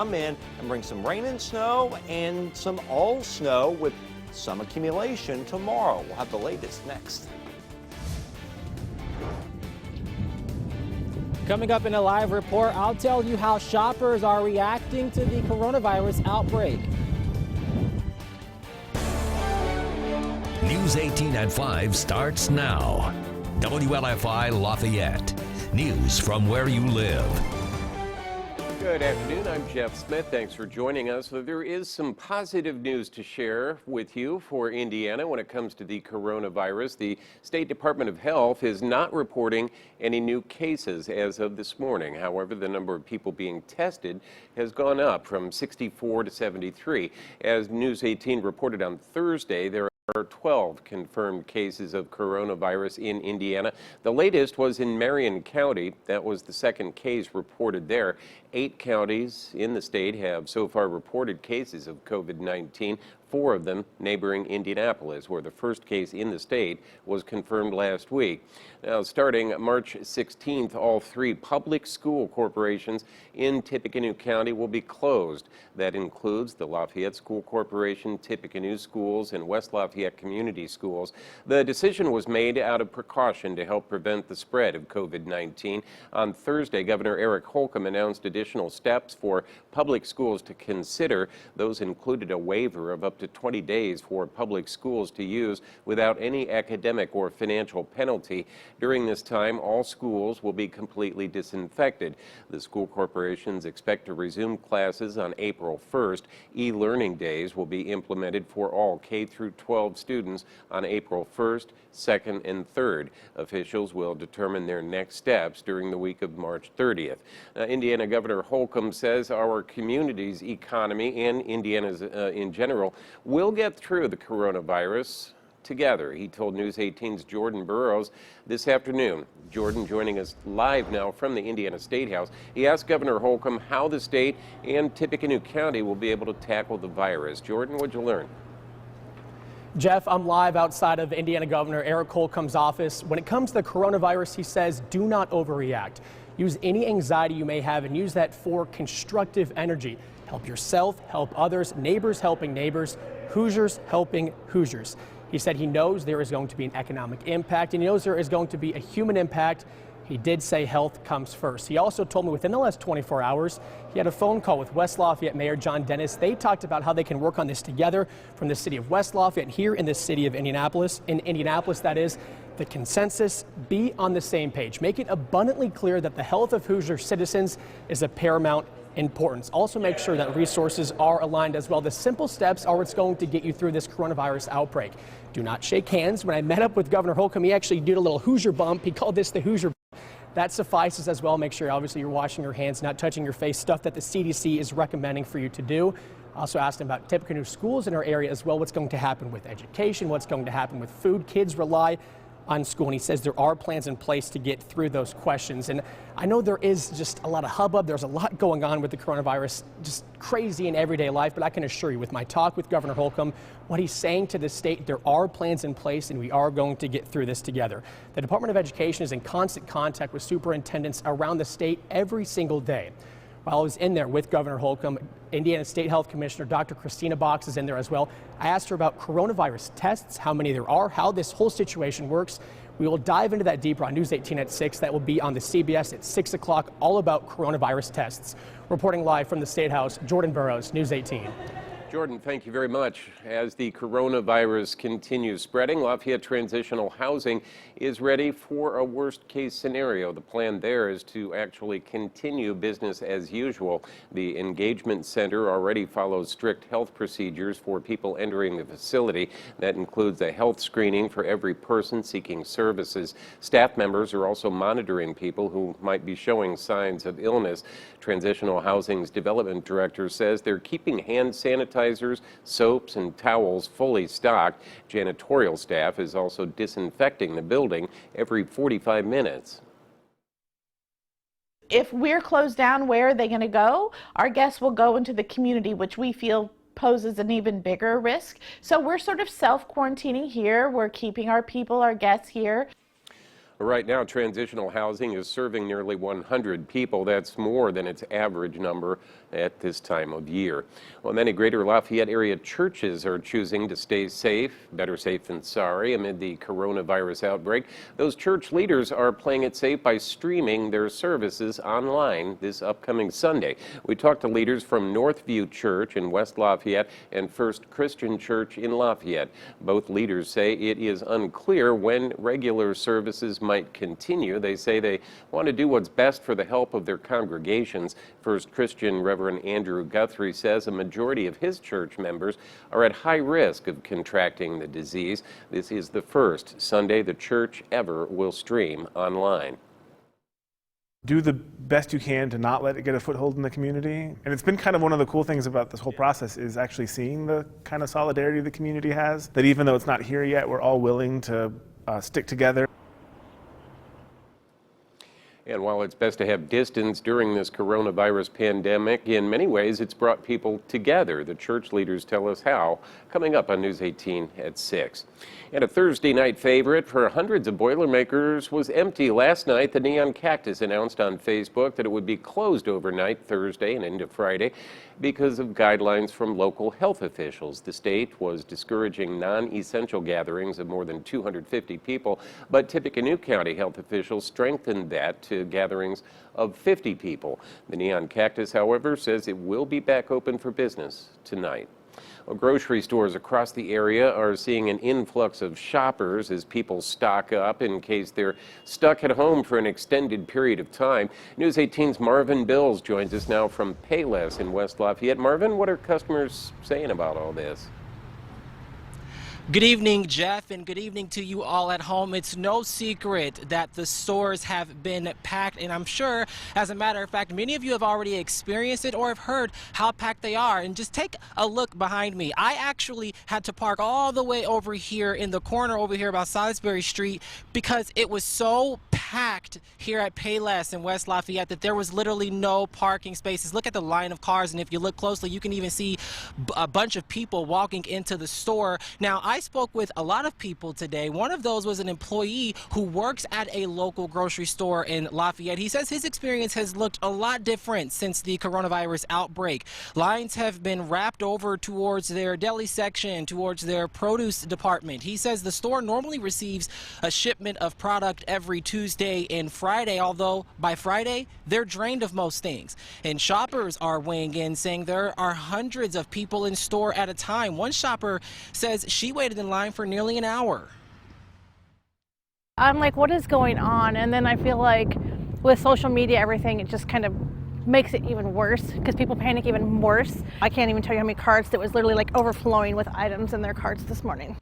come in and bring some rain and snow and some all snow with some accumulation tomorrow. We'll have the latest next. Coming up in a live report, I'll tell you how shoppers are reacting to the coronavirus outbreak. News 18 at 5 starts now. WLFI Lafayette. News from where you live. Good afternoon. I'm Jeff Smith. Thanks for joining us. There is some positive news to share with you for Indiana when it comes to the coronavirus. The State Department of Health is not reporting any new cases as of this morning. However, the number of people being tested has gone up from 64 to 73. As News 18 reported on Thursday, there are 12 confirmed cases of coronavirus in Indiana. The latest was in Marion County. That was the second case reported there. 8 counties in the state have so far reported cases of COVID-19. 4 of them neighboring Indianapolis, where the first case in the state was confirmed last week. Now, starting March 16th, all 3 public school corporations in Tippecanoe County will be closed. That includes the Lafayette School Corporation, Tippecanoe Schools, and West Lafayette Community Schools. The decision was made out of precaution to help prevent the spread of COVID-19. On Thursday, Governor Gov Holcomb announced additional steps for public schools to consider. Those included a waiver of up to 20 days for public schools to use without any academic or financial penalty. During this time, all schools will be completely disinfected. The school corporations expect to resume classes on April 1st. E-learning days will be implemented for all K through 12 students on April 1st, 2nd, and 3rd. Officials will determine their next steps during the week of March 30th. Indiana Governor Holcomb says our community's economy and Indiana's in general will get through the coronavirus together. He told News 18's Jordan Burroughs this afternoon. Jordan joining us live now from the Indiana State House. He asked Governor Holcomb how the state and Tippecanoe County will be able to tackle the virus. Jordan, what'd you learn? Jeff, I'm live outside of Indiana Governor Gov Holcomb's office. When it comes to the coronavirus, he says, do not overreact. Use any anxiety you may have and use that for constructive energy. Help yourself, help others, neighbors helping neighbors, Hoosiers helping Hoosiers. He said he knows there is going to be an economic impact and he knows there is going to be a human impact. He did say health comes first. He also told me within the last 24 hours, he had a phone call with West Lafayette Mayor John Dennis. They talked about how they can work on this together from the city of West Lafayette here in the city of Indianapolis. In Indianapolis, that is, the consensus, be on the same page. Make it abundantly clear that the health of Hoosier citizens is of paramount importance. Also make sure that resources are aligned as well. The simple steps are what's going to get you through this coronavirus outbreak. Do not shake hands. When I met up with Governor Holcomb, he actually did a little Hoosier bump. He called this the Hoosier bump. That suffices as well. Make sure obviously you're washing your hands, not touching your face, stuff that the CDC is recommending for you to do. Also asked him about Tippecanoe schools in our area as well. What's going to happen with education? What's going to happen with food? Kids rely on school, and he says there are plans in place to get through those questions. And I know there is just a lot of hubbub. There's a lot going on with the coronavirus, just crazy in everyday life. But I can assure you with my talk with Governor Holcomb, what he's saying to the state, there are plans in place and we are going to get through this together. The Department of Education is in constant contact with superintendents around the state every single day. While I was in there with Governor Holcomb, Indiana State Health Commissioner Dr. Christina Box is in there as well. I asked her about coronavirus tests, how many there are, how this whole situation works. We will dive into that deeper on News 18 at 6. That will be on the CBS at 6 o'clock, all about coronavirus tests. Reporting live from the State House, Jordan Burroughs, News 18. Jordan, thank you very much. As the coronavirus continues spreading, Lafayette Transitional Housing is ready for a worst-case scenario. The plan there is to actually continue business as usual. The engagement center already follows strict health procedures for people entering the facility. That includes a health screening for every person seeking services. Staff members are also monitoring people who might be showing signs of illness. Transitional Housing's development director says they're keeping hand sanitizers, soaps, and towels fully stocked. Janitorial staff is also disinfecting the building every 45 minutes. If we're closed down, where are they going to go? Our guests will go into the community, which we feel poses an even bigger risk. So we're sort of self-quarantining here. We're keeping our people, our guests here. Right now, Transitional Housing is serving nearly 100 people. That's more than its average number at this time of year. Well, many Greater Lafayette area churches are choosing to stay safe, better safe than sorry, amid the coronavirus outbreak. Those church leaders are playing it safe by streaming their services online this upcoming Sunday. We talked to leaders from Northview Church in West Lafayette and First Christian Church in Lafayette. Both leaders say it is unclear when regular services might continue. They say they want to do what's best for the health of their congregations. First Christian Reverend Andrew Guthrie says a majority of his church members are at high risk of contracting the disease. This is the first Sunday the church ever will stream online. Do the best you can to not let it get a foothold in the community. And it's been kind of one of the cool things about this whole process is actually seeing the kind of solidarity the community has, that even though it's not here yet, we're all willing to stick together. And while it's best to have distance during this coronavirus pandemic, in many ways it's brought people together. The church leaders tell us how, coming up on News 18 at 6. And a Thursday night favorite for hundreds of Boilermakers was empty last night. The Neon Cactus announced on Facebook that it would be closed overnight Thursday and into Friday because of guidelines from local health officials. The state was discouraging non-essential gatherings of more than 250 people, but Tippecanoe County health officials strengthened that to gatherings of 50 people. The Neon Cactus, however, says it will be back open for business tonight. Well, grocery stores across the area are seeing an influx of shoppers as people stock up in case they're stuck at home for an extended period of time. News 18's Marvin Bills joins us now from Payless in West Lafayette. Marvin, what are customers saying about all this? Good evening, Jeff, and good evening to you all at home. It's no secret that the stores have been packed, and I'm sure, as a matter of fact, many of you have already experienced it or have heard how packed they are. And just take a look behind me. I actually had to park all the way over here in the corner over here about Salisbury Street because it was so packed here at Payless in West Lafayette that there was literally no parking spaces. Look at the line of cars, and if you look closely, you can even see a bunch of people walking into the store. Now, I spoke with a lot of people today. One of those was an employee who works at a local grocery store in Lafayette. He says his experience has looked a lot different since the coronavirus outbreak. Lines have been wrapped over towards their deli section, towards their produce department. He says the store normally receives a shipment of product every Tuesday and Friday, although by Friday, they're drained of most things. And shoppers are weighing in, saying there are hundreds of people in store at a time. One shopper says she waited in line for nearly an hour. I'm like, what is going on? And then I feel like with social media, everything, it just kind of makes it even worse because people panic even worse. I can't even tell you how many carts that was literally like overflowing with items in their carts this morning.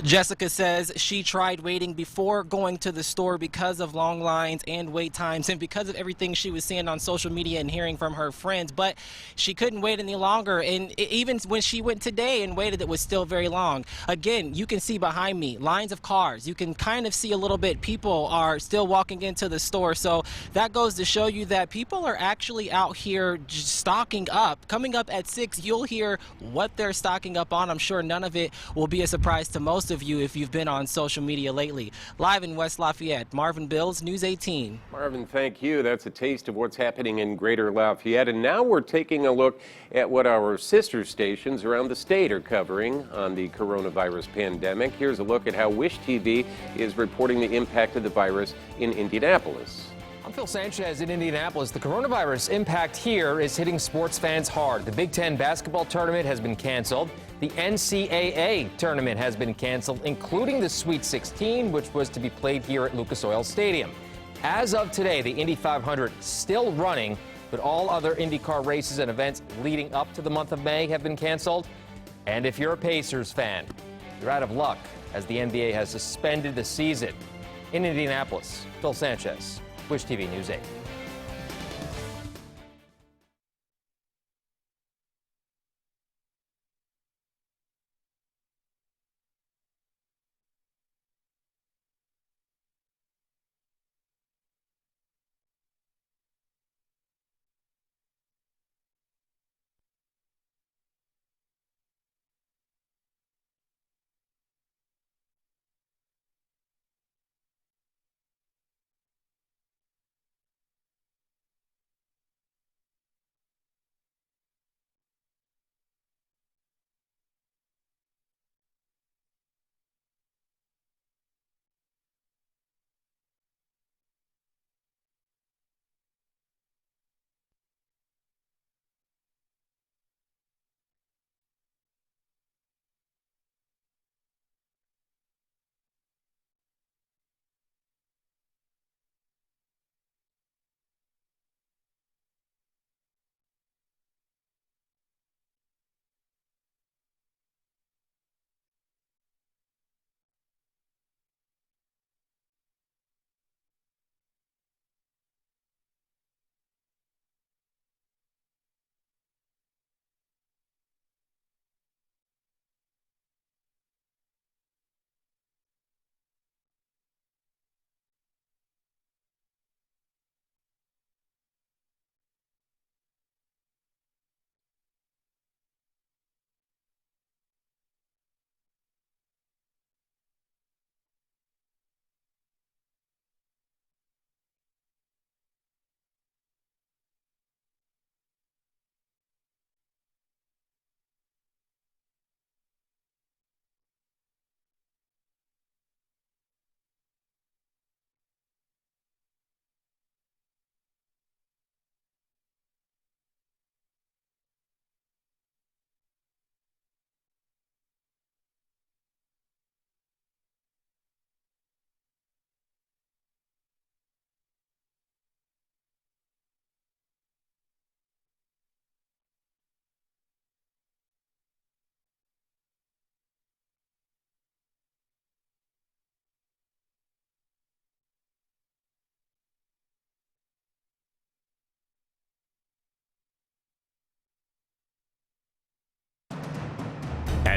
Jessica says she tried waiting before going to the store because of long lines and wait times and because of everything she was seeing on social media and hearing from her friends, but she couldn't wait any longer. And even when she went today and waited, it was still very long. Again, you can see behind me lines of cars. You can kind of see a little bit. People are still walking into the store. So that goes to show you that people are actually out here stocking up. Coming up at 6, you'll hear what they're stocking up on. I'm sure none of it will be a surprise to most of you if you've been on social media lately. Live in West Lafayette, Marvin Bills, News 18. Marvin, thank you. That's a taste of what's happening in Greater Lafayette. And now we're taking a look at what our sister stations around the state are covering on the coronavirus pandemic. Here's a look at how Wish TV is reporting the impact of the virus in Indianapolis. I'm Phil Sanchez in Indianapolis. The coronavirus impact here is hitting sports fans hard. The Big Ten basketball tournament has been canceled. The NCAA tournament has been canceled, including the Sweet 16, which was to be played here at Lucas Oil Stadium. As of today, the Indy 500 still running, but all other IndyCar races and events leading up to the month of May have been canceled. And if you're a Pacers fan, you're out of luck, as the NBA has suspended the season. In Indianapolis, Phil Sanchez, Wish TV News 8.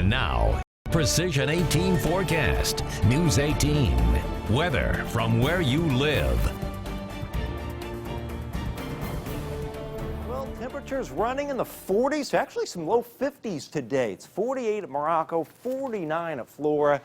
And now, Precision 18 forecast. News 18. Weather from where you live. Well, temperatures running in the 40s, actually some low 50s today. It's 48 at Morocco, 49 at Flora,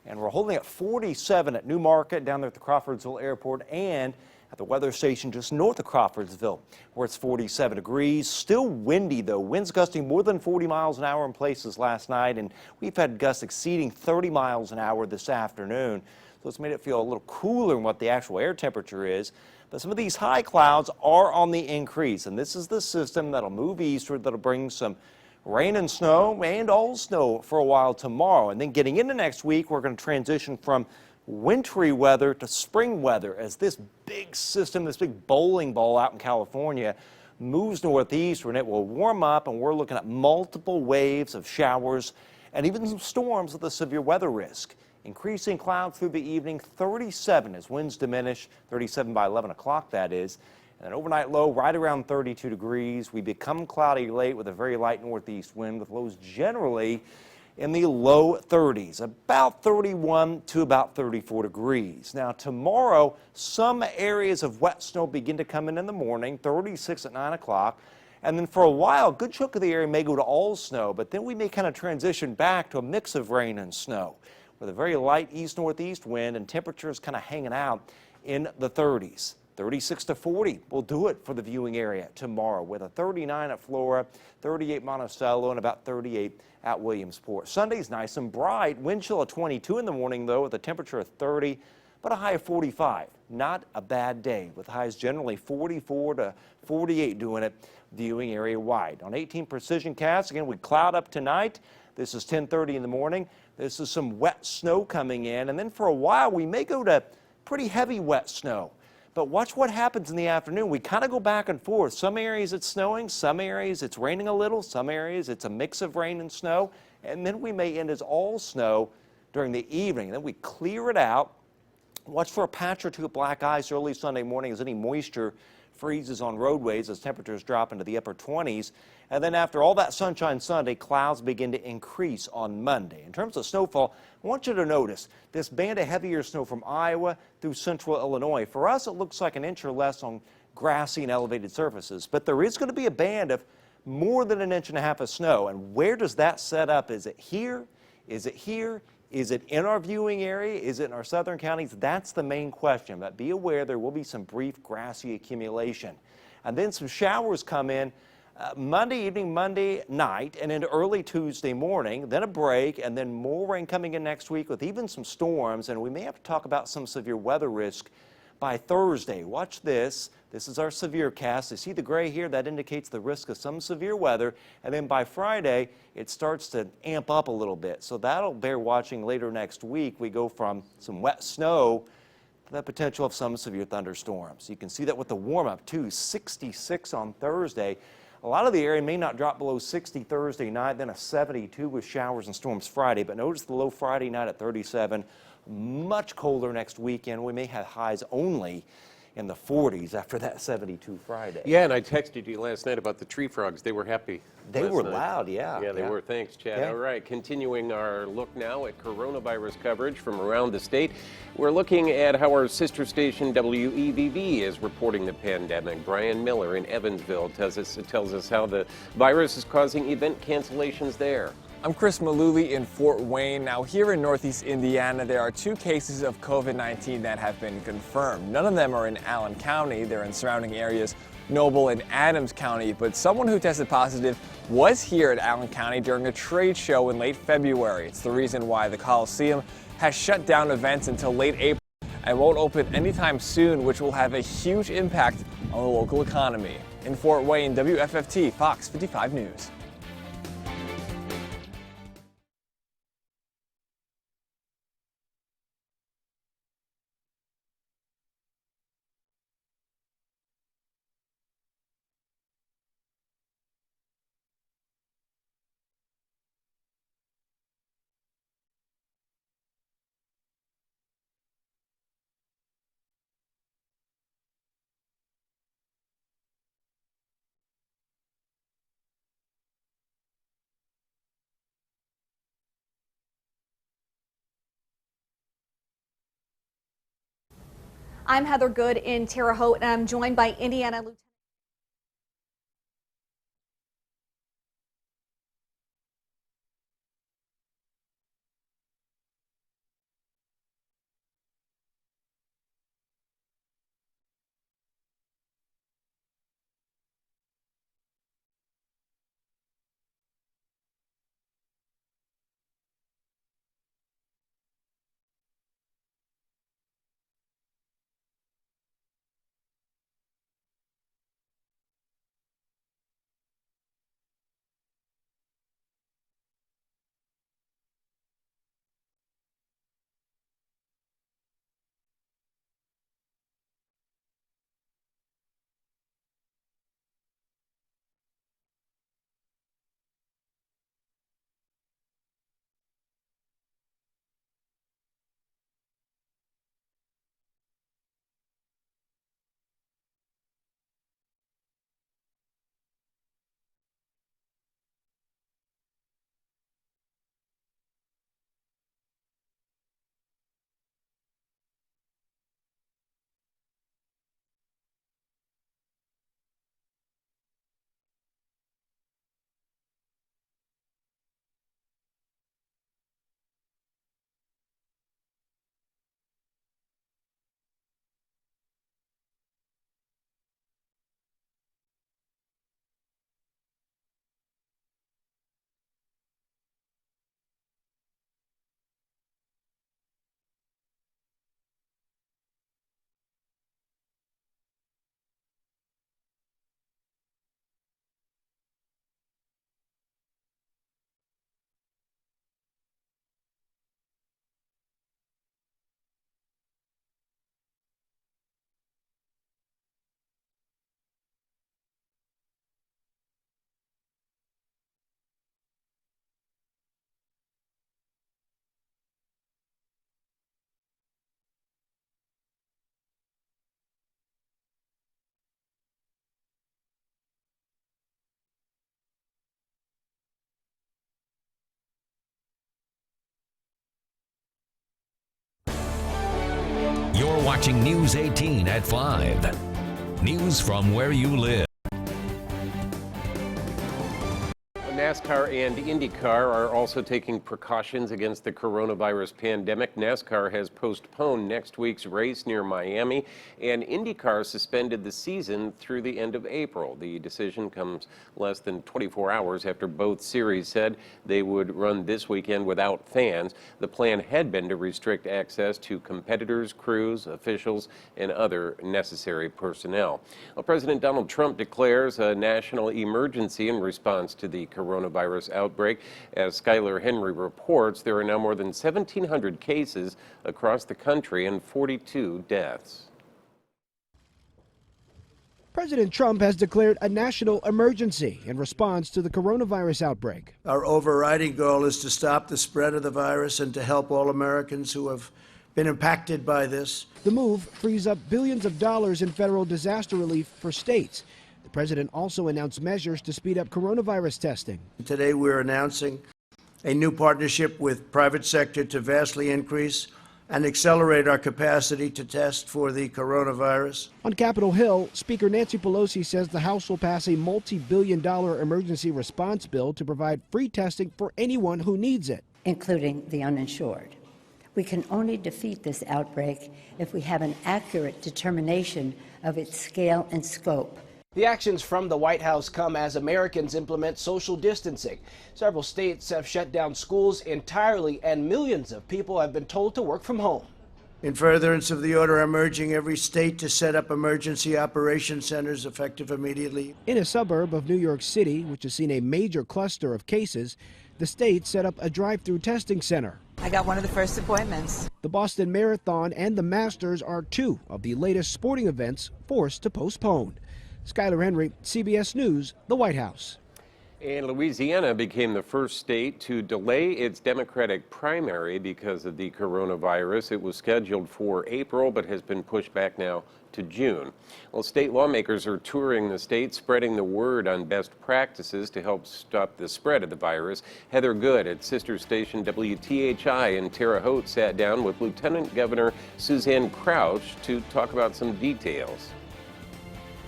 and we're holding at 47 at Newmarket down there at the Crawfordsville Airport and at the weather station just north of Crawfordsville, where it's 47 degrees. Still windy, though. Winds gusting more than 40 miles an hour in places last night, and we've had gusts exceeding 30 miles an hour this afternoon. So it's made it feel a little cooler than what the actual air temperature is. But some of these high clouds are on the increase, and this is the system that'll move eastward that'll bring some rain and snow and all snow for a while tomorrow. And then getting into next week, we're going to transition from wintry weather to spring weather as this big system, this big bowling ball out in California, moves northeast, and it will warm up, and we're looking at multiple waves of showers and even some storms with a severe weather risk. Increasing clouds through the evening, 37 as winds diminish, 37 by 11 o'clock that is. And an overnight low right around 32 degrees. We become cloudy late with a very light northeast wind with lows generally in the low 30s, about 31 to about 34 degrees. Now tomorrow, some areas of wet snow begin to come in the morning, 36 at 9 o'clock. And then for a while, a good chunk of the area may go to all snow, but then we may kind of transition back to a mix of rain and snow with a very light east-northeast wind and temperatures kind of hanging out in the 30s. 36 to 40 will do it for the viewing area tomorrow with a 39 at Flora, 38 Monticello, and about 38 at Williamsport. Sunday's nice and bright. Wind chill of 22 in the morning, though, with a temperature of 30, but a high of 45. Not a bad day, with highs generally 44 to 48 doing it viewing area wide. On 18 Precision Cast, again, we cloud up tonight. This is 10:30 in the morning. This is some wet snow coming in, and then for a while we may go to pretty heavy wet snow. But watch what happens in the afternoon. We kind of go back and forth. Some areas it's snowing, some areas it's raining a little, some areas it's a mix of rain and snow, and then we may end as all snow during the evening. Then we clear it out. Watch for a patch or two of black ice early Sunday morning as any moisture freezes on roadways as temperatures drop into the upper 20s. And then after all that sunshine Sunday, clouds begin to increase on Monday. In terms of snowfall, I want you to notice this band of heavier snow from Iowa through central Illinois. For us, it looks like an inch or less on grassy and elevated surfaces, but there is going to be a band of more than an inch and a half of snow. And where does that set up? Is it here? Is it here? Is it in our viewing area? Is it in our southern counties? That's the main question. But be aware there will be some brief grassy accumulation. And then some showers come in Monday evening, Monday night, and into early Tuesday morning, then a break, and then more rain coming in next week with even some storms. And we may have to talk about some severe weather risk by Thursday. Watch this. This is our severe cast. You see the gray here? That indicates the risk of some severe weather. And then by Friday, it starts to amp up a little bit. So that'll bear watching later next week. We go from some wet snow to the potential of some severe thunderstorms. You can see that with the warm-up, too. 66 on Thursday. A lot of the area may not drop below 60 Thursday night, then a 72 with showers and storms Friday. But notice the low Friday night at 37. Much colder next weekend. We may have highs only in the 40s after that 72 Friday. Yeah, and I texted you last night about the tree frogs. They were happy. They were loud, yeah. Yeah, they were. Thanks, Chad. Yeah. All right, continuing our look now at coronavirus coverage from around the state. We're looking at how our sister station WEVV is reporting the pandemic. Brian Miller in Evansville tells us how the virus is causing event cancellations there. I'm Chris Malooly in Fort Wayne. Now, here in Northeast Indiana, there are 2 cases of COVID-19 that have been confirmed. None of them are in Allen County. They're in surrounding areas, Noble and Adams County. But someone who tested positive was here at Allen County during a trade show in late February. It's the reason why the Coliseum has shut down events until late April and won't open anytime soon, which will have a huge impact on the local economy. In Fort Wayne, WFFT, Fox 55 News. I'm Heather Good in Terre Haute, and I'm joined by Indiana Lieutenant. You're watching News 18 at 5. News from where you live. NASCAR and IndyCar are also taking precautions against the coronavirus pandemic. NASCAR has postponed next week's race near Miami, and IndyCar suspended the season through the end of April. The decision comes less than 24 hours after both series said they would run this weekend without fans. The plan had been to restrict access to competitors, crews, officials, and other necessary personnel. Well, President Donald Trump declares a national emergency in response to the coronavirus outbreak. As Skylar Henry reports, there are now more than 1,700 cases across the country and 42 deaths. President Trump has declared a national emergency in response to the coronavirus outbreak. Our overriding goal is to stop the spread of the virus and to help all Americans who have been impacted by this. The move frees up billions of dollars in federal disaster relief for states. The president also announced measures to speed up coronavirus testing. Today we're announcing a new partnership with private sector to vastly increase and accelerate our capacity to test for the coronavirus. On Capitol Hill, Speaker Nancy Pelosi says the House will pass a multi-billion-dollar emergency response bill to provide free testing for anyone who needs it, including the uninsured. We can only defeat this outbreak if we have an accurate determination of its scale and scope. The actions from the White House come as Americans implement social distancing. Several states have shut down schools entirely, and millions of people have been told to work from home. In furtherance of the order, I'm urging every state to set up emergency operation centers effective immediately. In a suburb of New York City, which has seen a major cluster of cases, the state set up a drive-through testing center. I got one of the first appointments. The Boston Marathon and the Masters are two of the latest sporting events forced to postpone. Skylar Henry, CBS News, the White House. And Louisiana became the first state to delay its Democratic primary because of the coronavirus. It was scheduled for April, but has been pushed back now to June. Well, state lawmakers are touring the state, spreading the word on best practices to help stop the spread of the virus. Heather Good at sister station WTHI in Terre Haute sat down with Lieutenant Governor Suzanne Crouch to talk about some details.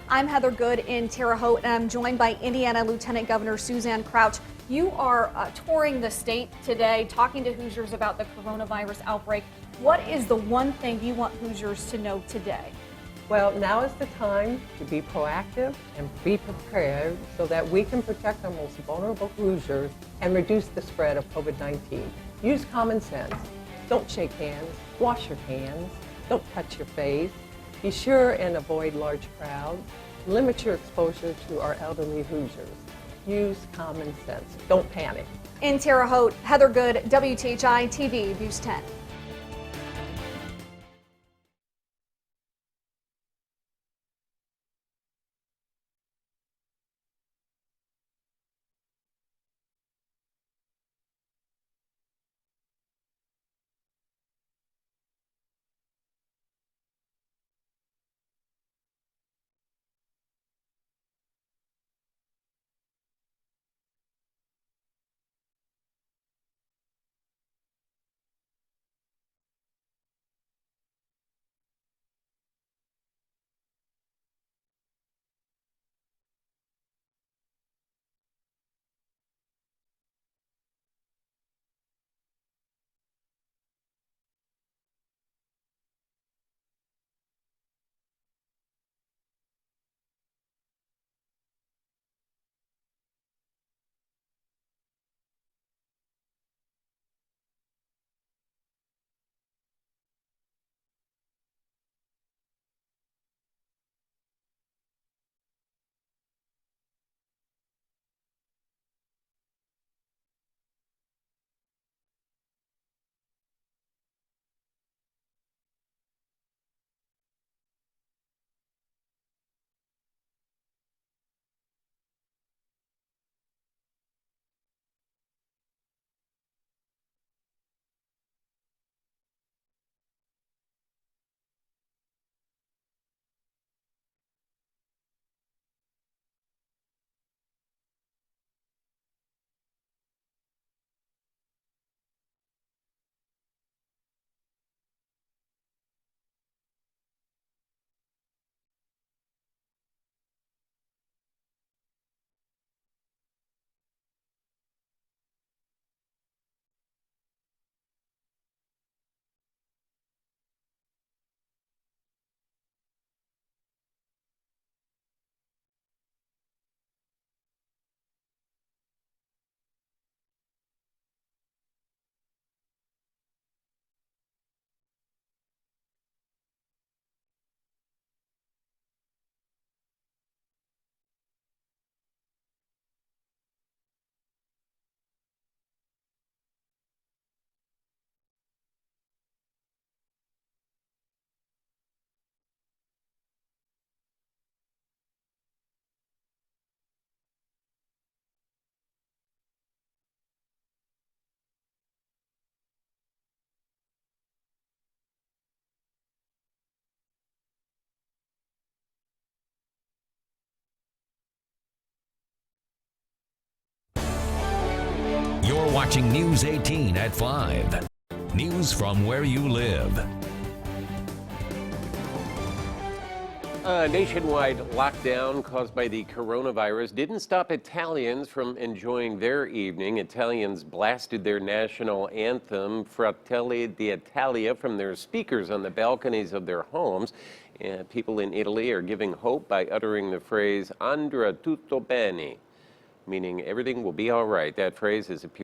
I'm Heather Good in Terre Haute, and I'm joined by Indiana Lieutenant Governor Suzanne Crouch. You are touring the state today, talking to Hoosiers about the coronavirus outbreak. What is the one thing you want Hoosiers to know today? Well, now is the time to be proactive and be prepared so that we can protect our most vulnerable Hoosiers and reduce the spread of COVID-19. Use common sense. Don't shake hands. Wash your hands. Don't touch your face. Be sure and avoid large crowds. Limit your exposure to our elderly Hoosiers. Use common sense. Don't panic. In Terre Haute, Heather Good, WTHI TV News 10. You're watching News 18 at 5. News from where you live. A nationwide lockdown caused by the coronavirus didn't stop Italians from enjoying their evening. Italians blasted their national anthem, Fratelli d'Italia, from their speakers on the balconies of their homes. And people in Italy are giving hope by uttering the phrase, andrà tutto bene, meaning everything will be all right. That phrase has appeared